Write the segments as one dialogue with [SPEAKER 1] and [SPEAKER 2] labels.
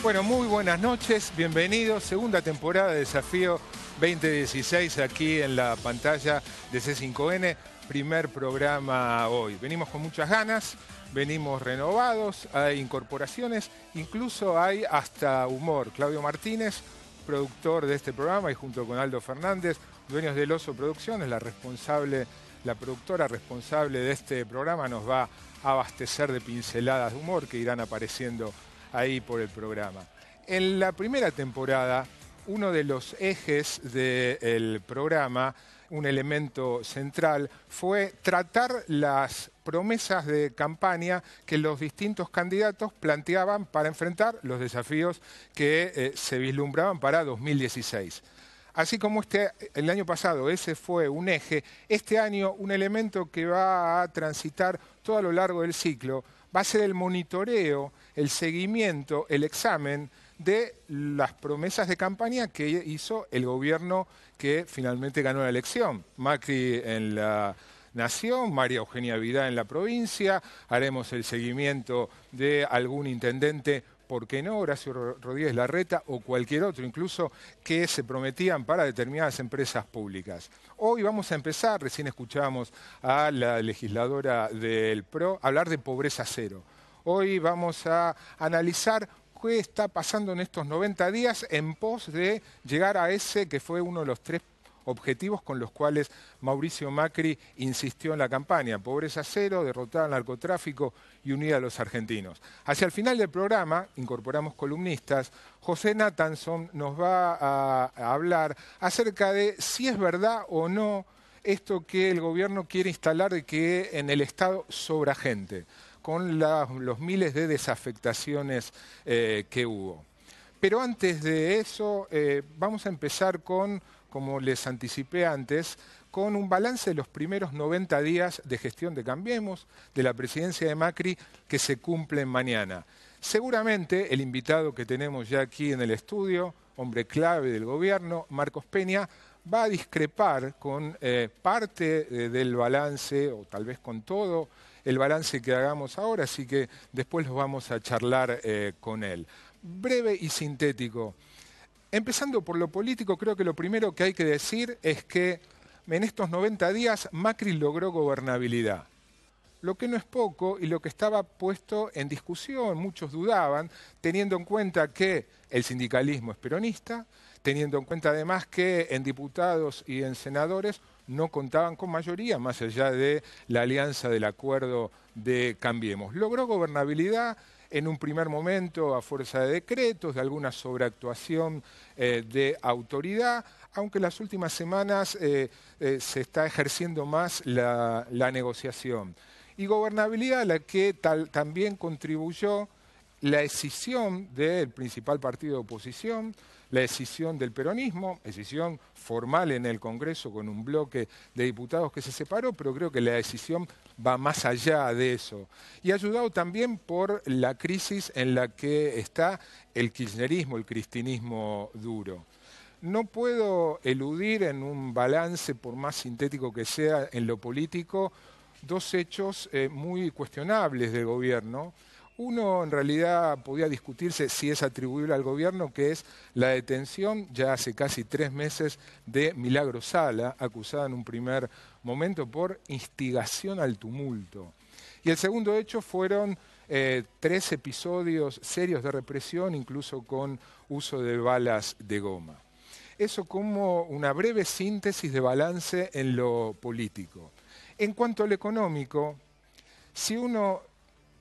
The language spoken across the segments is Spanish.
[SPEAKER 1] Bueno, muy buenas noches, bienvenidos. Segunda temporada de Desafío 2016 aquí en la pantalla de C5N. Primer programa hoy. Venimos con muchas ganas, venimos renovados, hay incorporaciones, incluso hay hasta humor. Claudio Martínez, productor de este programa, y junto con Aldo Fernández, dueños del Oso Producciones, la productora responsable de este programa, nos va a abastecer de pinceladas de humor que irán apareciendo ahí por el programa. En la primera temporada, uno de los ejes del programa, un elemento central, fue tratar las promesas de campaña que los distintos candidatos planteaban para enfrentar los desafíos que se vislumbraban para 2016. Así como el año pasado ese fue un eje, este año un elemento que va a transitar todo a lo largo del ciclo va a ser el monitoreo, el seguimiento, el examen de las promesas de campaña que hizo el gobierno que finalmente ganó la elección. Macri en la Nación, María Eugenia Vidal en la provincia, haremos el seguimiento de algún intendente, ¿por qué no? Horacio Rodríguez Larreta o cualquier otro, incluso que se prometían para determinadas empresas públicas. Hoy vamos a empezar, recién escuchábamos a la legisladora del PRO hablar de pobreza cero. Hoy vamos a analizar qué está pasando en estos 90 días en pos de llegar a ese que fue uno de los 3 objetivos con los cuales Mauricio Macri insistió en la campaña: pobreza cero, derrotar al narcotráfico y unir a los argentinos. Hacia el final del programa, incorporamos columnistas. José Nathanson nos va a hablar acerca de si es verdad o no esto que el gobierno quiere instalar de que en el Estado sobra gente, con los miles de desafectaciones que hubo. Pero antes de eso, vamos a empezar con, como les anticipé antes, con un balance de los primeros 90 días de gestión de Cambiemos, de la presidencia de Macri, que se cumplen mañana. Seguramente el invitado que tenemos ya aquí en el estudio, hombre clave del gobierno, Marcos Peña, va a discrepar con parte del balance, o tal vez con todo el balance que hagamos ahora, así que después los vamos a charlar con él. Breve y sintético. Empezando por lo político, creo que lo primero que hay que decir es que en estos 90 días Macri logró gobernabilidad. Lo que no es poco y lo que estaba puesto en discusión, muchos dudaban, teniendo en cuenta que el sindicalismo es peronista, teniendo en cuenta además que en diputados y en senadores no contaban con mayoría, más allá de la alianza del acuerdo de Cambiemos. Logró gobernabilidad en un primer momento a fuerza de decretos, de alguna sobreactuación de autoridad, aunque en las últimas semanas se está ejerciendo más la negociación. Y gobernabilidad a la que también contribuyó la escisión del principal partido de oposición, la escisión del peronismo, escisión formal en el Congreso con un bloque de diputados que se separó, pero creo que la decisión va más allá de eso. Y ayudado también por la crisis en la que está el kirchnerismo, el cristinismo duro. No puedo eludir en un balance, por más sintético que sea en lo político, 2 hechos muy cuestionables del gobierno. Uno, en realidad, podía discutirse si es atribuible al gobierno, que es la detención, ya hace casi 3 meses, de Milagro Sala, acusada en un primer momento por instigación al tumulto. Y el segundo hecho fueron 3 episodios serios de represión, incluso con uso de balas de goma. Eso como una breve síntesis de balance en lo político. En cuanto a lo económico, si uno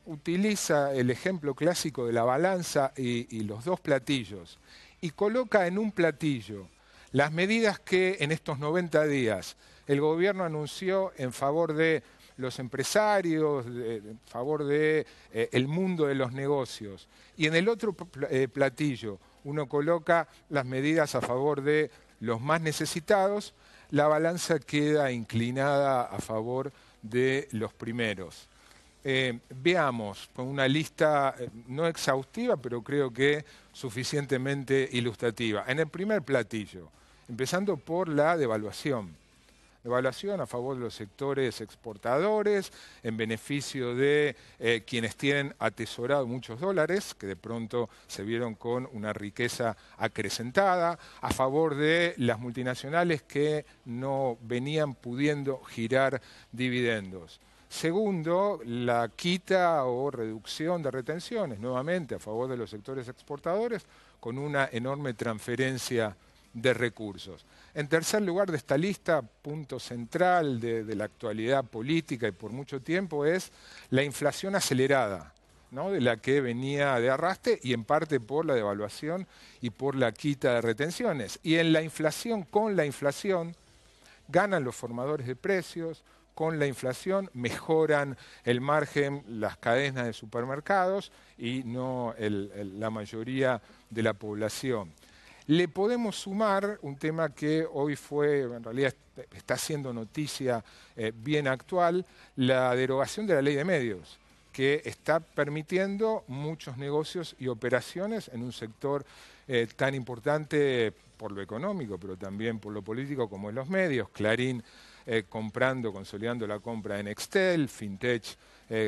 [SPEAKER 1] utiliza el ejemplo clásico de la balanza y los 2 platillos y coloca en un platillo las medidas que en estos 90 días el gobierno anunció en favor de los empresarios, en favor de el mundo de los negocios, y en el otro platillo uno coloca las medidas a favor de los más necesitados, la balanza queda inclinada a favor de los primeros. Veamos con una lista no exhaustiva, pero creo que suficientemente ilustrativa. En el primer platillo, empezando por la devaluación. Devaluación a favor de los sectores exportadores, en beneficio de quienes tienen atesorado muchos dólares, que de pronto se vieron con una riqueza acrecentada, a favor de las multinacionales que no venían pudiendo girar dividendos. Segundo, la quita o reducción de retenciones, nuevamente a favor de los sectores exportadores, con una enorme transferencia de recursos. En tercer lugar de esta lista, punto central de la actualidad política y por mucho tiempo, es la inflación acelerada, ¿no?, de la que venía de arrastre y en parte por la devaluación y por la quita de retenciones. Y en la inflación, con la inflación, ganan los formadores de precios, con la inflación mejoran el margen las cadenas de supermercados y no la mayoría de la población. Le podemos sumar un tema que hoy en realidad está siendo noticia bien actual, la derogación de la ley de medios, que está permitiendo muchos negocios y operaciones en un sector tan importante por lo económico, pero también por lo político como en los medios. Clarín consolidando la compra de Nextel, Fintech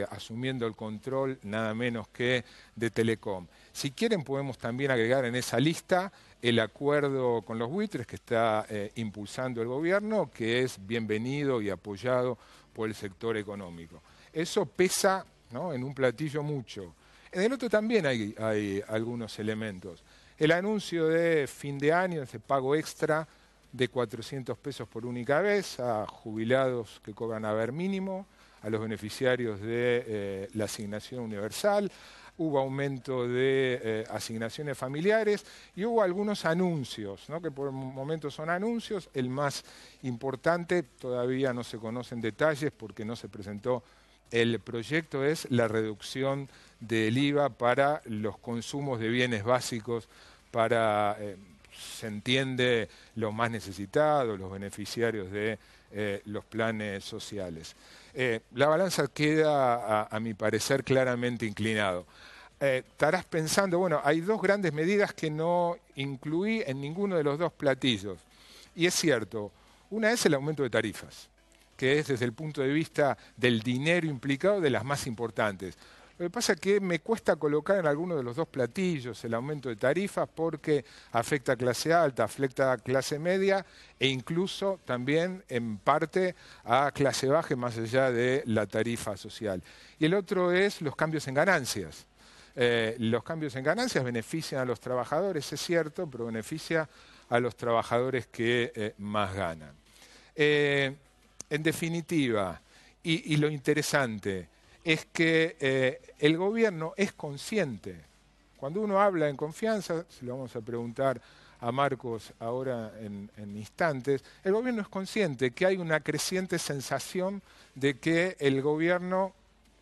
[SPEAKER 1] asumiendo el control nada menos que de Telecom. Si quieren podemos también agregar en esa lista el acuerdo con los buitres que está impulsando el gobierno, que es bienvenido y apoyado por el sector económico. Eso pesa, ¿no?, en un platillo mucho. En el otro también hay algunos elementos. El anuncio de fin de año, ese pago extra de 400 pesos por única vez a jubilados que cobran haber mínimo, a los beneficiarios de la asignación universal. Hubo aumento de asignaciones familiares y hubo algunos anuncios, ¿no?, que por momentos son anuncios. El más importante, todavía no se conocen detalles porque no se presentó el proyecto, es la reducción del IVA para los consumos de bienes básicos para, se entiende, los más necesitados, los beneficiarios de los planes sociales. La balanza queda, a mi parecer, claramente inclinado. Estarás pensando, bueno, hay dos grandes medidas que no incluí en ninguno de los dos platillos. Y es cierto, una es el aumento de tarifas, que es desde el punto de vista del dinero implicado de las más importantes. Lo que pasa es que me cuesta colocar en alguno de los dos platillos el aumento de tarifas porque afecta a clase alta, afecta a clase media e incluso también en parte a clase baja más allá de la tarifa social. Y el otro es los cambios en ganancias. Los cambios en ganancias benefician a los trabajadores, es cierto, pero beneficia a los trabajadores que más ganan. En definitiva, y lo interesante es que el gobierno es consciente. Cuando uno habla en confianza, se lo vamos a preguntar a Marcos ahora en instantes, el gobierno es consciente que hay una creciente sensación de que el gobierno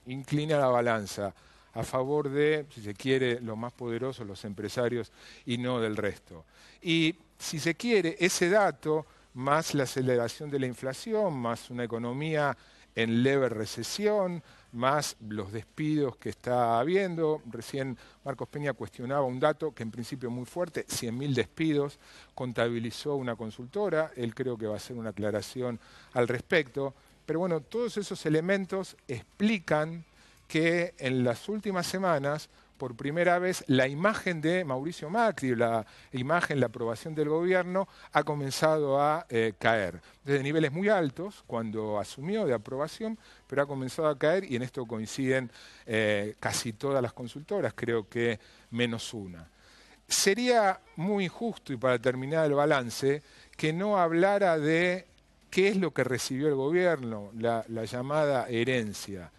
[SPEAKER 1] inclina la balanza a favor de, si se quiere, los más poderosos, los empresarios, y no del resto. Y si se quiere, ese dato, más la aceleración de la inflación, más una economía en leve recesión, más los despidos que está habiendo. Recién Marcos Peña cuestionaba un dato que en principio es muy fuerte, 100.000 despidos, contabilizó una consultora, él creo que va a hacer una aclaración al respecto. Pero bueno, todos esos elementos explican que en las últimas semanas, por primera vez, la imagen de Mauricio Macri, la aprobación del gobierno, ha comenzado a caer. Desde niveles muy altos, cuando asumió de aprobación, pero ha comenzado a caer y en esto coinciden casi todas las consultoras, creo que menos una. Sería muy injusto, y para terminar el balance, que no hablara de qué es lo que recibió el gobierno, la llamada herencia.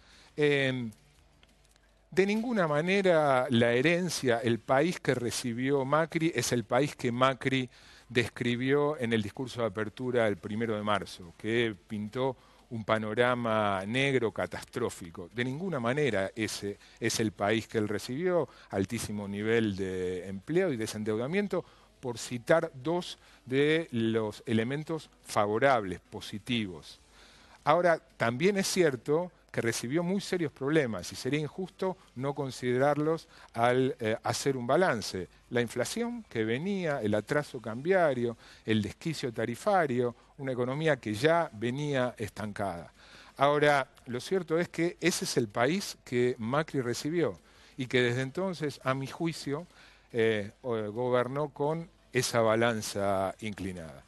[SPEAKER 1] De ninguna manera la herencia, el país que recibió Macri, es el país que Macri describió en el discurso de apertura el 1 de marzo, que pintó un panorama negro catastrófico. De ninguna manera ese es el país que él recibió, altísimo nivel de empleo y desendeudamiento, por citar dos de los elementos favorables, positivos. Ahora, también es cierto que recibió muy serios problemas y sería injusto no considerarlos al hacer un balance. La inflación que venía, el atraso cambiario, el desquicio tarifario, una economía que ya venía estancada. Ahora, lo cierto es que ese es el país que Macri recibió y que desde entonces, a mi juicio, gobernó con esa balanza inclinada.